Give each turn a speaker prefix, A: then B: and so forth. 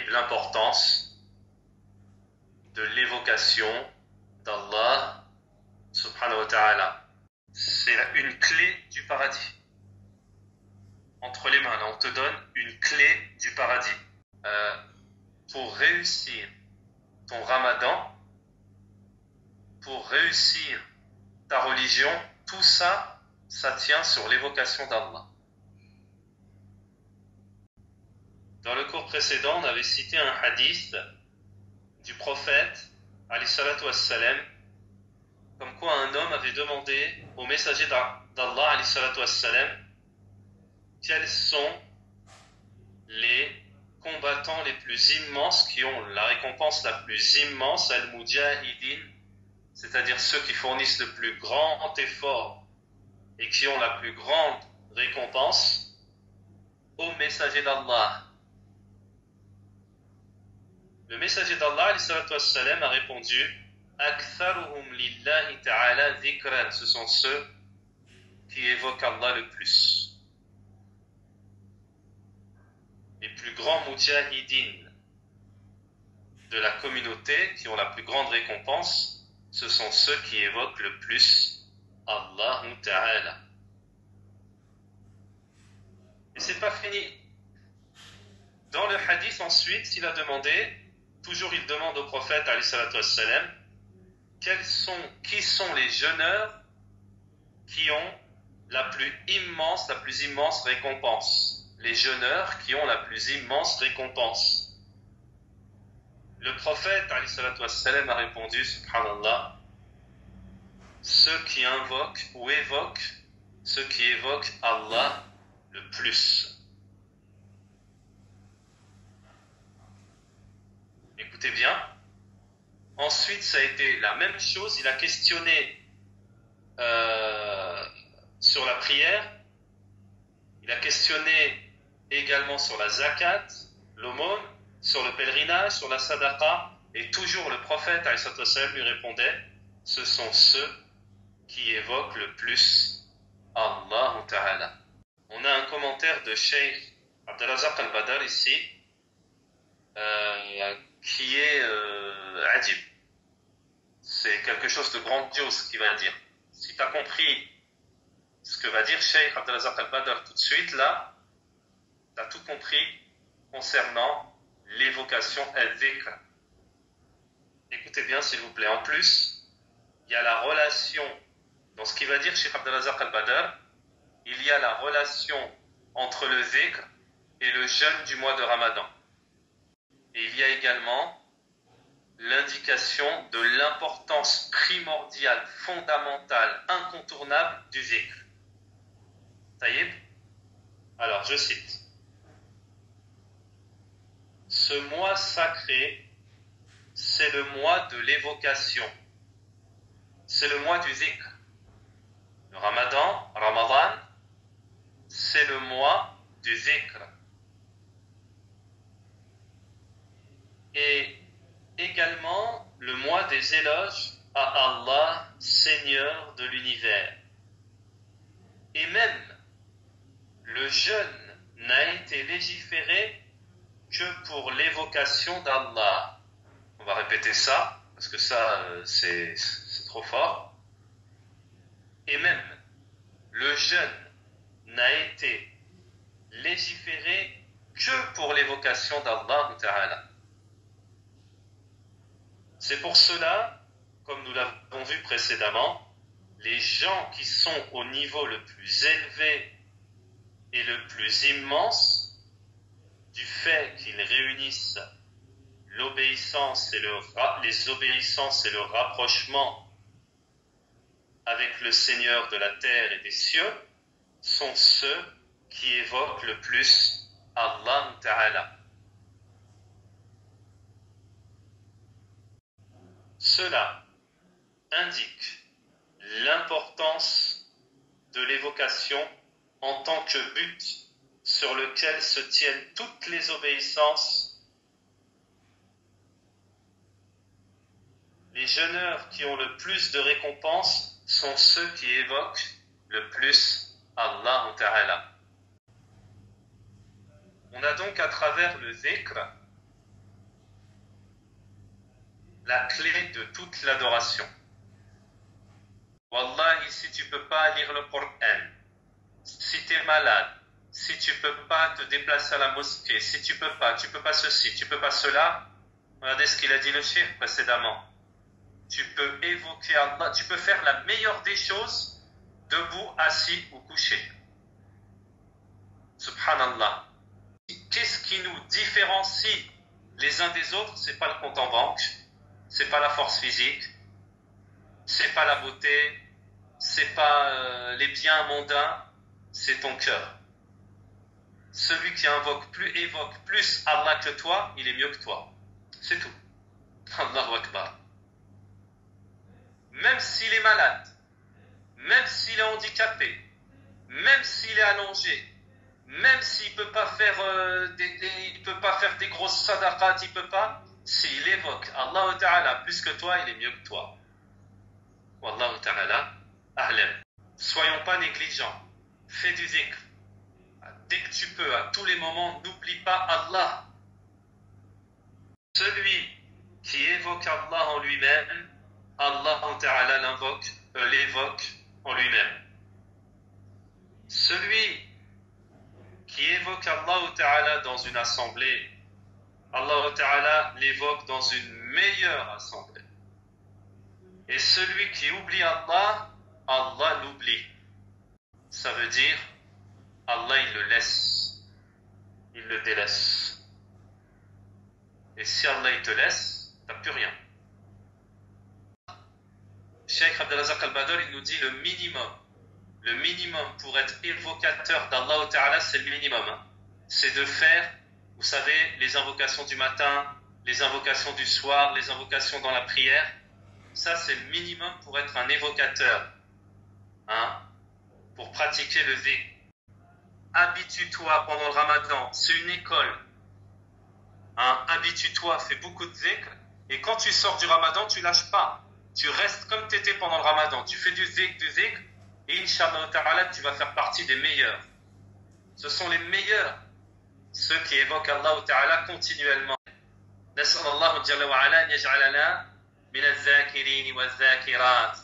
A: l'importance de l'évocation d'Allah subhanahu wa ta'ala. C'est une clé du paradis. Entre les mains, là, on te donne une clé du paradis. Pour réussir ton ramadan, pour réussir ta religion, tout ça, ça tient sur l'évocation d'Allah. Dans le cours précédent, on avait cité un hadith du prophète, alayhi salatu wassalam, comme quoi un homme avait demandé au messager d'Allah, alayhi salatu wassalam, quels sont les combattants les plus immenses qui ont la récompense la plus immense, al-mujahidin, c'est-à-dire ceux qui fournissent le plus grand effort et qui ont la plus grande récompense, au messager d'Allah. Le messager d'Allah, alayhi salatu wassalam, a répondu Aktharuhum lillahi ta'ala dhikran, ce sont ceux qui évoquent Allah le plus. Les plus grands mujahidines de la communauté qui ont la plus grande récompense, ce sont ceux qui évoquent le plus Allah ta'ala. Et c'est pas fini. Dans le hadith ensuite, il a demandé, toujours il demande au prophète alayhi salatu wassalam, qui sont les jeûneurs qui ont la plus immense récompense. Les jeûneurs qui ont la plus immense récompense. Le prophète alayhi salatu wassalam a répondu, subhanallah, ceux qui invoquent ou évoquent, ceux qui évoquent Allah le plus. Écoutez bien. Ensuite, ça a été la même chose. Il a questionné sur la prière. Il a questionné également sur la zakat, l'aumône, sur le pèlerinage, sur la sadaqa. Et toujours le prophète alayhi salatu wassalam lui répondait, ce sont ceux qui évoquent le plus Allah ta'ala. On a un commentaire de Cheikh Abdelrazak al-Badr ici, qui est adib. C'est quelque chose de grandiose qu'il va dire. Si tu as compris ce que va dire Cheikh Abdelrazak al-Badr tout de suite, là, tu as tout compris concernant l'évocation al-dhikr. Écoutez bien s'il vous plaît. En plus, il y a la relation, dans ce qu'il va dire Cheikh Abdelrazak al-Badr, il y a la relation entre le dhikr et le jeûne du mois de Ramadan. Et il y a également l'indication de l'importance primordiale, fondamentale, incontournable du dhikr. Taïb. Alors, je cite. Ce mois sacré, c'est le mois de l'évocation. C'est le mois du dhikr. Le Ramadan, c'est le mois du dhikr. Et également le mois des éloges à Allah, Seigneur de l'univers. Et même le jeûne n'a été légiféré que pour l'évocation d'Allah. On va répéter ça, parce que ça, c'est trop fort. Et même le jeûne n'a été légiféré que pour l'évocation d'Allah ta'ala. C'est pour cela, comme nous l'avons vu précédemment, les gens qui sont au niveau le plus élevé et le plus immense, du fait qu'ils réunissent l'obéissance et les obéissances et le rapprochement avec le Seigneur de la terre et des cieux, sont ceux qui évoquent le plus Allah ta'ala. Cela indique l'importance de l'évocation en tant que but sur lequel se tiennent toutes les obéissances. Les jeûneurs qui ont le plus de récompenses sont ceux qui évoquent le plus Allah ta'ala. On a donc à travers le dhikr la clé de toute l'adoration. Wallahi, si tu peux pas lire le Coran, si tu es malade, si tu peux pas te déplacer à la mosquée, si tu peux pas ceci, tu peux pas cela, regardez ce qu'il a dit le cheikh précédemment. Tu peux évoquer Allah, tu peux faire la meilleure des choses, debout, assis ou couché. Subhanallah. Qu'est-ce qui nous différencie les uns des autres? C'est pas le compte en banque, c'est pas la force physique, c'est pas la beauté, c'est pas les biens mondains, c'est ton cœur. Celui qui évoque plus Allah que toi, il est mieux que toi. C'est tout. Allahu Akbar. Même s'il est malade, même s'il est handicapé, même s'il est allongé, même s'il peut pas faire il peut pas faire des grosses sadaqat, il peut pas, s'il évoque Allah Ta'ala plus que toi, il est mieux que toi. Wallahu Ta'ala a'lam. Soyons pas négligents. Fais du zikr. Dès que tu peux, à tous les moments, n'oublie pas Allah. Celui qui évoque Allah en lui-même, Allah Ta'ala l'évoque en lui-même. Celui qui évoque Allah Ta'ala dans une assemblée, Allah Ta'ala l'évoque dans une meilleure assemblée. Et celui qui oublie Allah, Allah l'oublie. Ça veut dire, Allah il le laisse, il le délaisse. Et si Allah il te laisse, t'as plus rien. Cheikh Abdelazak al-Badr, il nous dit le minimum pour être évocateur d'Allah Ta'ala, c'est le minimum. C'est de faire, vous savez, les invocations du matin, les invocations du soir, les invocations dans la prière. Ça, c'est le minimum pour être un évocateur. Pour pratiquer le zikr. Habitue-toi pendant le ramadan, c'est une école. Habitue-toi, fais beaucoup de zikr. Et quand tu sors du ramadan, tu lâches pas. Tu restes comme tu étais pendant le ramadan. Tu fais du zikr. Et Inch'Allah Ta'ala, tu vas faire partie des meilleurs. Ce sont les meilleurs. Ceux qui évoquent Allah Ta'ala continuellement. نسأل الله جل وعلا أن يجعلنا من الذاكرين والذاكرات